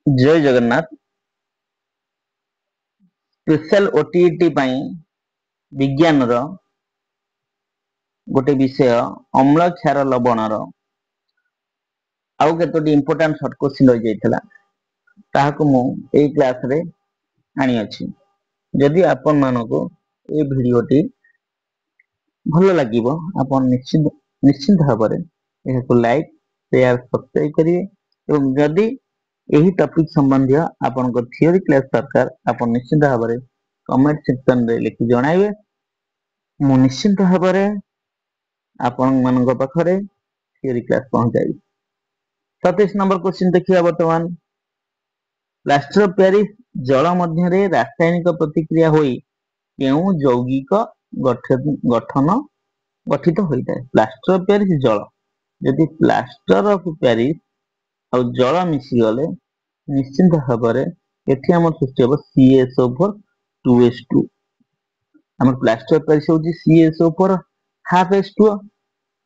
जय Jagannath. Special OTET विज्ञान गोटे विषय अम्ल क्षार लवणर आउ केतोटी इंपोर्टेंट शॉर्ट क्वेश्चन रही जाइथिला ताहाको मु एई क्लास रे आनी अछि। यदि आपण मानको ए भिडियोटी भल लागिबो आपण निश्चित भाବରେ एहाको लाइक शेयर सब्सक्राइब करिवे एवं यदि एही टॉपिक संबंधी आपनको थियोरी क्लास दरकार आपण निश्चित भाବରେ कमेंट सेक्शन रे लिखि जणाइबे। मु निश्चित भाବରେ आपण मानक पाखरे थियोरी क्लास पहुंचाई। 27 नंबर क्वेश्चन देखिया वर्तमान प्लास्टर ऑफ पेरिस जल मध्य रे रासायनिक प्रतिक्रिया होई केउ यौगिक गठन गठित होता है। प्लास्टर ऑफ पेरिस जल यदि प्लास्टर ऑफ पेरिस और जल मिसी गले निश्चित भाବରେ एठी हमर सृष्टि हो CSO4 2H2 हमर प्लास्टर ऑफ पेरिस होची CSO4 half H2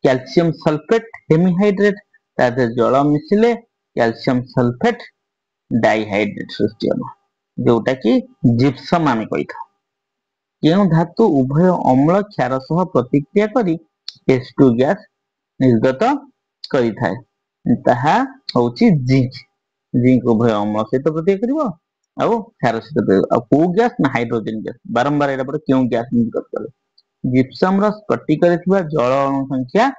calcium sulphate hemihydrate ताते जल मिसिले कैल्शियम सल्फेट डाइहाइड्रेट सृष्टि हो जोटा कि जिप्सम आमे कहिथा। केउ धातु उभय अम्ल क्षार सह प्रतिक्रिया करी H2 गैस निर्गत करिथाए ताहा होची जिंक। जिंक उभय अम्ल सहित प्रतिक्रिया करिवो आउ क्षार सहित आ को गैस ना हाइड्रोजन गैस बारंबार एटा पर केउ गैस निर्गत करे। जिप्सम रो स्फटिक रे थिबा जल अणु संख्या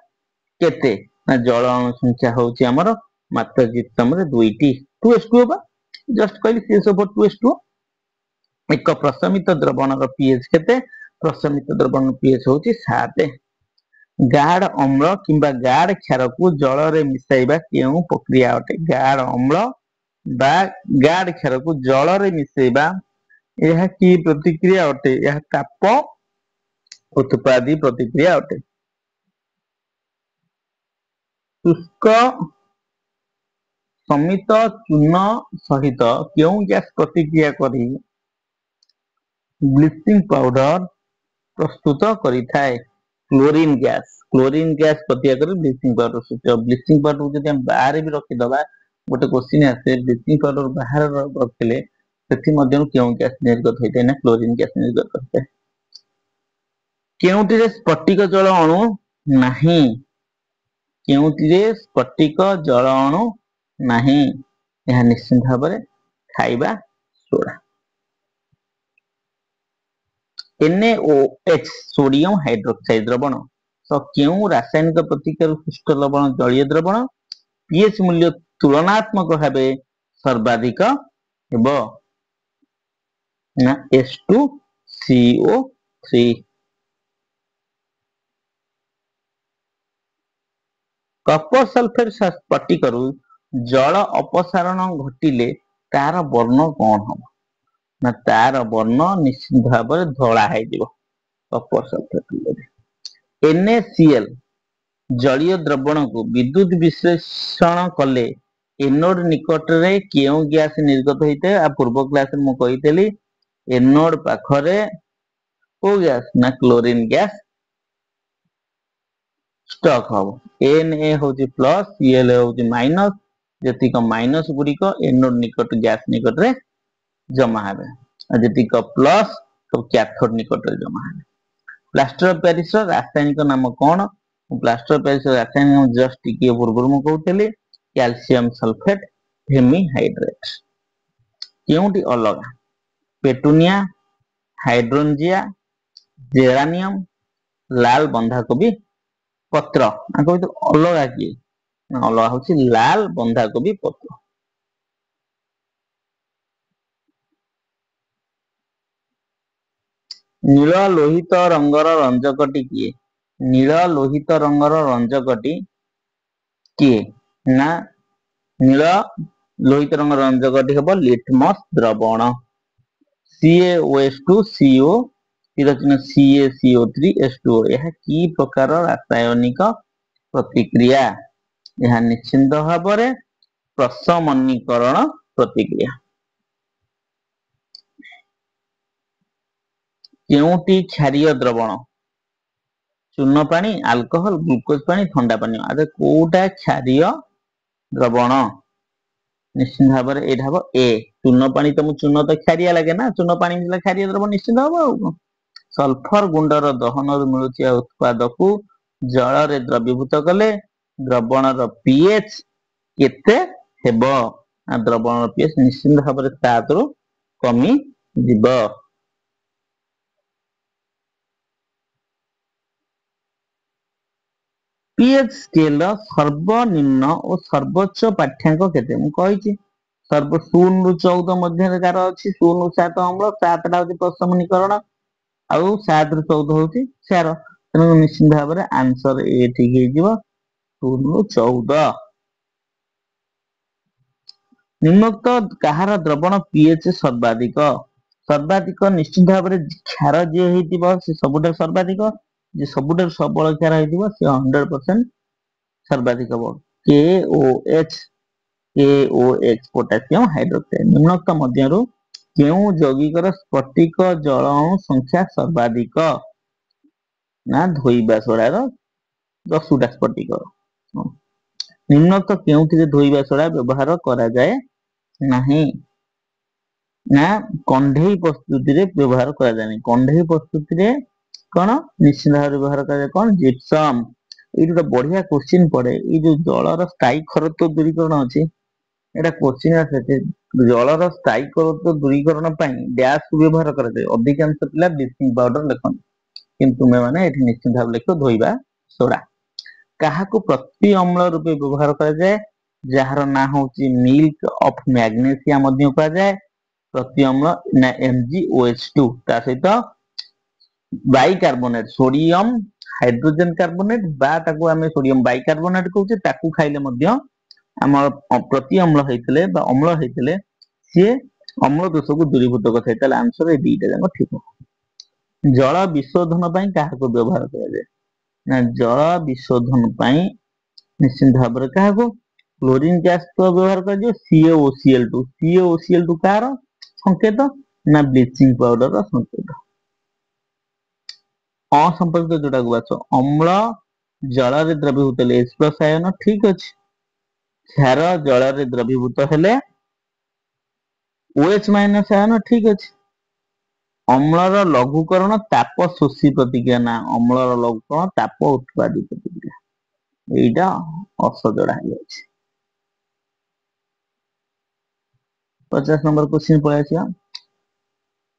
केते ना जल अणु संख्या होची हमर मात्र जिप्सम रे 2टी 2H2 बा जस्ट कहली CSO4 2H2 एक प्रशमित द्रवण रो pH केते प्रशमित द्रवण pH होची 7। गाढ़ अम्ल किंबा गाढ़ क्षार को जल रे मिसाइबा केउ प्रक्रिया अटे। गाढ़ अम्ल बा गाढ़ क्षार को जल रे मिसाइबा यह की प्रतिक्रिया अटे। यह ताप उत्पादी प्रतिक्रिया अटे। शुष्क समित चूर्ण सहित केउ गैस प्रतिक्रिया करी ब्लीचिंग पाउडर प्रस्तुत करिथाए। क्लोरीन गैस प्रतिक्रिया करी ब्लीचिंग पाउडर सृष्टि हो। ब्लीचिंग पाउडर जदि हम बाहर भी रखि दबा गोटे क्वेश्चन आसे ब्लीचिंग पाउडर बाहर रखिले सेठी मध्यम केउ गैस निर्गत होइते ना क्लोरीन गैस निर्गत होइते। केउटिरे स्फटिक जल अणु नाही केउटिरे स्फटिक जल अणु नाही यह निश्चित भाବରେ खाइबा सोडा। NaOH सोडियम हाइड्रोक्साइड द्रवण तो केउ रासायनिक प्रतिक्रिया सृष्ट लवण जलीय द्रवण pH मूल्य तुलनात्मक भावे सर्वाधिक हेबो ना H2CO3। कपर सल्फेट स्फटिकरु जल अपसारण घटिले तार वर्ण कौन हम ना तार वर्ण निश्चित भाव धला है कपर सल्फेट। NaCl जलीय द्रवण को विद्युत विश्लेषण कले एनोड निकट रे केउ गैस निर्गत होइते आ पूर्व क्लास में मु कहितली एनोड पाखरे को गैस ना क्लोरीन गैस स्टॉक हो। Na होची प्लस Cl होची माइनस जतिक माइनस गुड़िक एनोड निकट गैस निकट रे जमा हेबे आ जतिक प्लस तो कैथोड निकट रे जमा हेबे। प्लास्टर ऑफ पेरिस रासायनिक नाम कौन? प्लास्टर ऑफ पेरिस रासायनिक नाम जस्ट टिके पूर्व मु कहउतली कैल्शियम सल्फेट हेमीहाइड्रेट। केउटी अलगा पेटुनिया हाइड्रोंजिया जेरानियम लाल बंधाकोबी पत्र आको तो अलगा की अलगा होची लाल बंधाकोबी पत्र। नील लोहित रंगर रंजकटी किए? नील लोहित रंगर रंजकटी किए ना नील लोहित रंगर रंजकटी हेबो लिटमस द्रवण CaOH2CO CaCO3H2O। यह की प्रकार रासायनिक प्रतिक्रिया? यह निश्चित भाବରେ प्रशमनीकरण प्रतिक्रिया। केउटी क्षारीय द्रवण? चूर्ण पानी अल्कोहल ग्लूकोज पानी ठंडा पानी आदि कोटा क्षारीय द्रवण? निश्चित भाव में एटा हबो ए चूर्ण पानी तुम चूर्ण तो खारिया लगे ना चूर्ण पानी मिला खारिया द्रव निश्चित हबो आ सल्फर गुंडर दहन मिलुचिया उत्पाद को जल रे द्रवीभूत कले द्रवणर पीएच केते हेबो द्रवणर पीएच निश्चित भाव में तादरो कमी जीव पीएच स्केल सर्वनिम्न और सर्वोच्च पाठ्यांक केते मु कहिछि सर्व 0 रु 14 मध्य कार अछि 0 रु 7 अम्ल 7 टा होछि प्रशमनीकरण आउ 7 रु 14 होछि क्षार तेणु निश्चित भाव में आंसर ए ठीक हे जिवो 0 रु 14 निम्नोक्त कहार द्रवण पीएच सर्वाधिक सर्वाधिक निश्चित भाव में क्षार जे हेतिबो से सबुठ सर्वाधिक जे सबुठ सबल क्षार हेतिबो से 100% सर्वाधिक हबो KOH KOH पोटेशियम हाइड्रोक्साइड निम्नोक्त मध्यरु केउ यौगिकर स्फटिक जल अणु संख्या सर्वाधिक ना धोइबा सोडार 10 टा स्फटिक निम्नोक्त केउथिरे धोइबा सोडा व्यवहार करा जाए नाही ना कंढेई प्रस्तुति रे व्यवहार करा जाए कंढेई प्रस्तुति रे कोन निश्चित भाव व्यवहार करा जाए कोन जिप्सम एइ तो बढ़िया क्वेश्चन पड़े ए जो जलर स्थायी खरत्व दूरीकरण अछि एटा क्वेश्चन आसे जलर स्थायी खरत्व दूरीकरण पई डैश को व्यवहार करा जाए अधिकांश पिला ब्लीचिंग पाउडर लेखन किंतु मैं माने एठी निश्चित भाव लेखो धोइबा सोडा काहाको प्रति अम्ल रूपे व्यवहार करा जाए जहार ना होची मिल्क ऑफ मैग्नेशिया मध्य करा जाए प्रति अम्ल ना MgOH2 ता सहित बाइकार्बोनेट सोडियम हाइड्रोजन कार्बोनेट बा ताको आमे सोडियम बाइकार्बोनेट कहउचे ताकू खाइले मध्य हमर प्रति अम्ल हेतिले बा अम्ल हेतिले से अम्ल दोष को दूरीभूत करथाय ताले आंसर ए बीटा जाक ठीक हो जल विशोधन पई काहाको व्यवहार करा जाए ना जल विशोधन पई निश्चित भाव में काहाको क्लोरीन गैस को व्यवहार कर जो CaOCl2 कार संकेत ना ब्लीचिंग पाउडर संकेत असंपर्कित जोटा को बाछ अम्ल जल रे द्रवीभूत हेले H+ आयन ठीक अछि क्षार जल रे द्रवीभूत हेले OH- आयन ठीक अछि अम्लर लघुकरण ताप शोषी प्रतिक्रिया ना अम्लर लघुकरण ताप उत्पादी प्रतिक्रिया एइटा असजड़ा है 50 नंबर क्वेश्चन पळै आछिया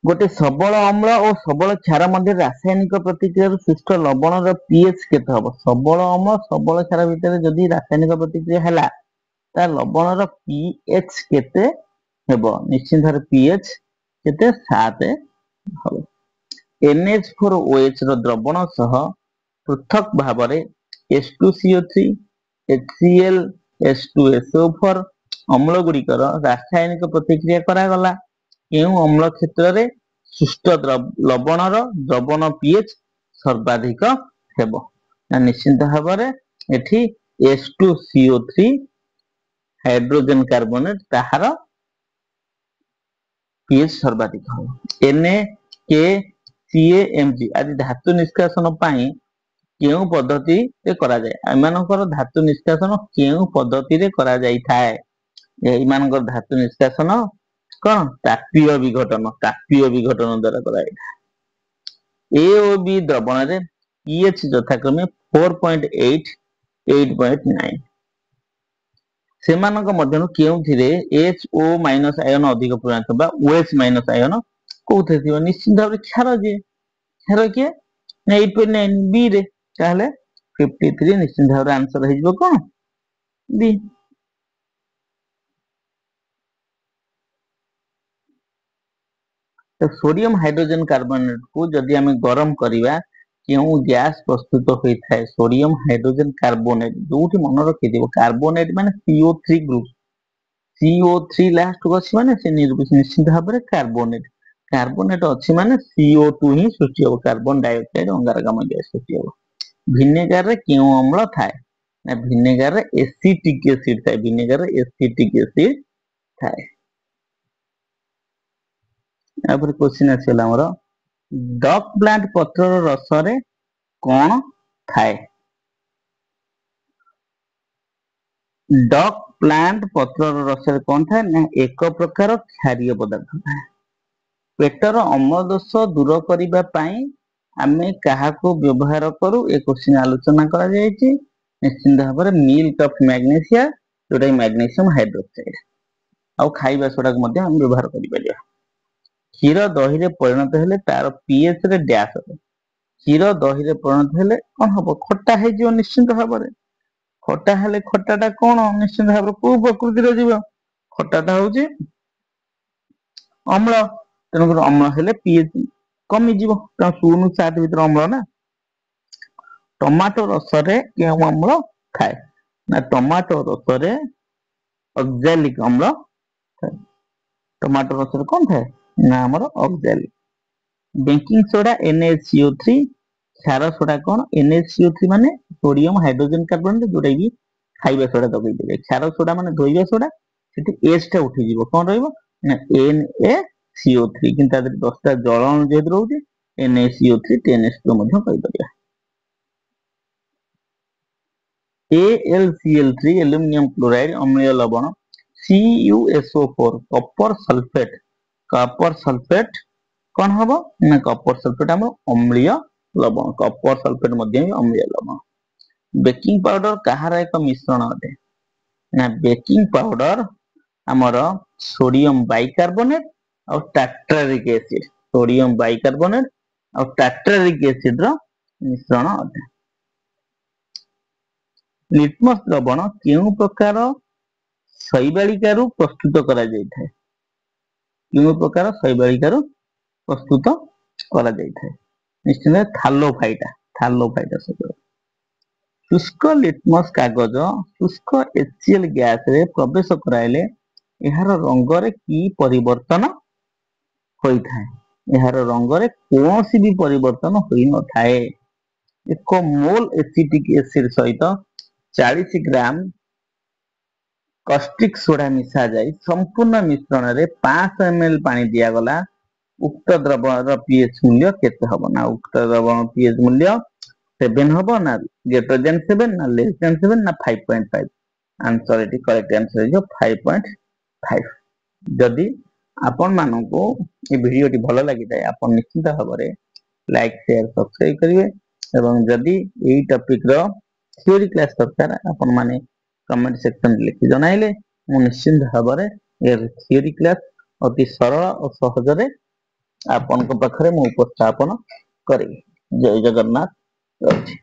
गोटे सबल अम्ल और सबल क्षार मध्य रासायनिक प्रतिक्रिया सृष्ट लवणर पीएच केते हबो सबल अम्ल सबल क्षार भितर जदि रासायनिक प्रतिक्रिया हला ता लवणर पीएच केते हेबो निश्चित भाव पीएच केते 7 हबो NH4OH रो द्रवण सह पृथक भावरे H2CO3 HCl H2SO4 अम्ल गुड़िकर रासायनिक प्रतिक्रिया करा गला केउ अम्ल क्षेत्र रे सुष्ट लवणर द्रवण पीएच सर्वाधिक हेबो ना निश्चित भाव रे एठी H2CO3 हाइड्रोजन कार्बोनेट ताहार पीएच सर्वाधिक हो NaKCaMg आदि धातु निष्कासन पई केउ पद्धति रे करा जाय एमानकर धातु निष्कासन केउ पद्धति रे करा जाय थाए एमानकर धातु निष्कासन कोन तापीय विघटन द्वारा करा जाय A और B द्रवण रे pH यथाक्रमे 4.8 8.9 सेमानक मध्यनु केउथिरे HO- आयन अधिक परिमाण बा OH- आयन कोथे थिबो निश्चित भाव क्षार जे क्षार के 8.9 B रे ताहले 53 निश्चित भाव आंसर हे जिवो कोन B तो सोडियम हाइड्रोजन कार्बोनेट को जदि आमे गरम करिवा केउ गैस प्रस्तुत होई थाए सोडियम हाइड्रोजन कार्बोनेट जोठी मन रखि दिबो कार्बोनेट माने CO3 ग्रुप CO3 लास्ट को अछि माने से निश्चित भाव रे कार्बोनेट अछि माने CO2 ही सृष्टि हो कार्बन डाइऑक्साइड अंगारकाम्ल गैस सृष्टि हो विनेगर रे केउ अम्ल थाए ना विनेगर रे एसिटिक एसिड थाए विनेगर रे एसिटिक एसिड थाए यापर क्वेश्चन आछला हमर डक प्लांट पत्र रस रे कोन थाए डक ପ୍ଲାଣ୍ଟ ପତ୍ରର ରସରେ କଣ ଥାଏ ନା ଏକ ପ୍ରକାର କ୍ଷାରୀୟ ପଦାର୍ଥ ଥାଏ। ପେଟର ଅମ୍ଳ ଦୋଷ ଦୂର କରିବା ପାଇଁ ଆମେ କାହାକୁ ବ୍ୟବହାର କରୁ ଏ କୋଶ୍ଚିନ୍ ଆଲୋଚନା କରାଯାଇଛି। ନିଶ୍ଚିନ୍ତ ଭାବରେ ମିଲ୍କ ଅଫ ମ୍ୟାଗ୍ନେସିଆ, ଯୋଉଟା ମ୍ୟାଗ୍ନେସିୟମ ହାଇଡ୍ରୋକ୍ସାଇଡ୍। ଆଉ ଖାଇବା ସୋଡାକୁ ମଧ୍ୟ ଆମେ ବ୍ୟବହାର କରିପାରିବା। କ୍ଷୀର ଦହିରେ ପରିଣତ ହେଲେ ତାର pH ରେ ଡ୍ୟାସ୍ ହବ। କ୍ଷୀର ଦହିରେ ପରିଣତ ହେଲେ କଣ ହବ? ଖଟା ହେଇଯିବ ନିଶ୍ଚିନ୍ତ ଭାବରେ। ଖଟା ହେଲେ ଖଟାଟା କଣ? ନିଶ୍ଚିନ୍ତ ଭାବରେ କୋଉ ପ୍ରକୃତିର ଯିବ? ଖଟାଟା ହଉଛି ଅମ୍ଳ। ତେଣୁକରି ଅମ୍ଳ ହେଲେ pH କମିଯିବ, କାରଣ 0 7 ଭିତରେ ଅମ୍ଳ ନା। ଟମାଟୋ ରସରେ କେଉଁ ଅମ୍ଳ ଥାଏ? ନା ଟମାଟୋ ରସରେ ଅକ୍ଜାଲିକ ଅମ୍ଳ ଥାଏ। ଟମାଟୋ ରସରେ କଣ ଥାଏ? ନା ଆମର ଅକ୍ଜାଲିକ। ବେକିଂ ସୋଡା NaCO3, କ୍ଷାର ସୋଡା କଣ? NaCO3 ମାନେ ସୋଡିୟମ ହାଇଡ୍ରୋଜେନ କାର୍ବୋନେଟ, ଯୋଉଟା କି ଖାଇବା ସୋଡା ତାକୁ କହିପାରିବେ। କ୍ଷାର ସୋଡା ମାନେ ଧୋଇବା ସୋଡା, ସେଠି S ଟା ଉଠିଯିବ, କଣ ରହିବ ନା NaCO3। କିନ୍ତୁ ତା ଦେହରେ 10ଟା ଜଳ ଅଣୁ ଯେହେତୁ ରହୁଛି NaCO3 10H2 ମଧ୍ୟ କହିପାରିବା। AlCl3 ଆଲୁମିନିୟମ କ୍ଲୋରାଇଡ ଅମ୍ଳୀୟ ଲବଣ। CuSO4 କପର ସଲଫେଟ। କପର ସଲଫେଟ କଣ ହବ ନା କପର ସଲଫେଟ ଆମର ଅମ୍ଳୀୟ ଲବଣ। କପର ସଲଫେଟ ମଧ୍ୟ ଅମ୍ଳୀୟ ଲବଣ। ବେକିଂ ପାଉଡର କାହାର ଏକ ମିଶ୍ରଣ ଅଟେ? ନା ବେକିଂ ପାଉଡର ଆମର ସୋଡିୟମ ବାଇକାର୍ବୋନେଟ ଆଉ ଟାଟ୍ରାରିକ ଏସିଡ। ସୋଡିୟମ ବାଇକାର୍ବୋନେଟ ଆଉ ଟାଟ୍ରାରିକ ଏସିଡ ର ମିଶ୍ରଣ ଅଟେ। ଲିଟମସ ଦ୍ରବଣ କେଉଁ ପ୍ରକାର ଶୈବାଳିକାରୁ ପ୍ରସ୍ତୁତ କରାଯାଇଥାଏ? କେଉଁ ପ୍ରକାର ଶୈବାଳିକାରୁ ପ୍ରସ୍ତୁତ କରାଯାଇଥାଏ? ନିଶ୍ଚିତ ଥାଲୋଫାଇଟା। ଥାଲୋଫାଇଟା ଶୈବାଳ। ଶୁଷ୍କ ଲିଟମସ କାଗଜ ଶୁଷ୍କ HCl ଗ୍ୟାସରେ ପ୍ରବେଶ କରାଇଲେ ଏହାର ରଙ୍ଗରେ କି ପରିବର୍ତ୍ତନ ହୋଇଥାଏ? ଏହାର ରଙ୍ଗରେ କୌଣସି ବି ପରିବର୍ତ୍ତନ ହୋଇନଥାଏ। 1 ମୋଲ ଏସିଟିକ ଏସିଡ ସହିତ 40 ଗ୍ରାମ କଷ୍ଟିକ ସୋଡା ମିଶା ଯାଇ ସମ୍ପୂର୍ଣ୍ଣ ମିଶ୍ରଣରେ 500 ml ପାଣି ଦିଆଗଲା। ଉକ୍ତ ଦ୍ରବଣର pH ମୂଲ୍ୟ କେତେ ହବ? ନା ଉକ୍ତ ଦ୍ରବଣ pH ମୂଲ୍ୟ 7 ହବ, ନା greater than 7, ନା less than 7, ନା 5.5? ଆନ୍ସର ଏଠି କରେକ୍ଟ ଆନ୍ସର ହେଇଯିବ 5.5। ଯଦି ଆପଣ ମାନଙ୍କୁ ଏ ଭିଡିଓଟି ଭଲ ଲାଗିଥାଏ ଆପଣ ନିଶ୍ଚିତ ଭାବରେ ଲାଇକ୍ ସେୟାର ସବସ୍କ୍ରାଇବ କରିବେ। ଏବଂ ଯଦି ଏଇ ଟପିକ ର ଥିଓରି କ୍ଲାସ ଦରକାର ଆପଣ ମାନେ କମେଣ୍ଟ ସେକ୍ସନରେ ଲେଖି ଜଣାଇଲେ ମୁଁ ନିଶ୍ଚିନ୍ତ ଭାବରେ ଏ ଥିଓରି କ୍ଲାସ ଅତି ସରଳ ଓ ସହଜରେ ଆପଣଙ୍କ ପାଖରେ ମୁଁ ଉପସ୍ଥାପନ କରିବି। ଜୟ ଜଗନ୍ନାଥ। ରହୁଛି।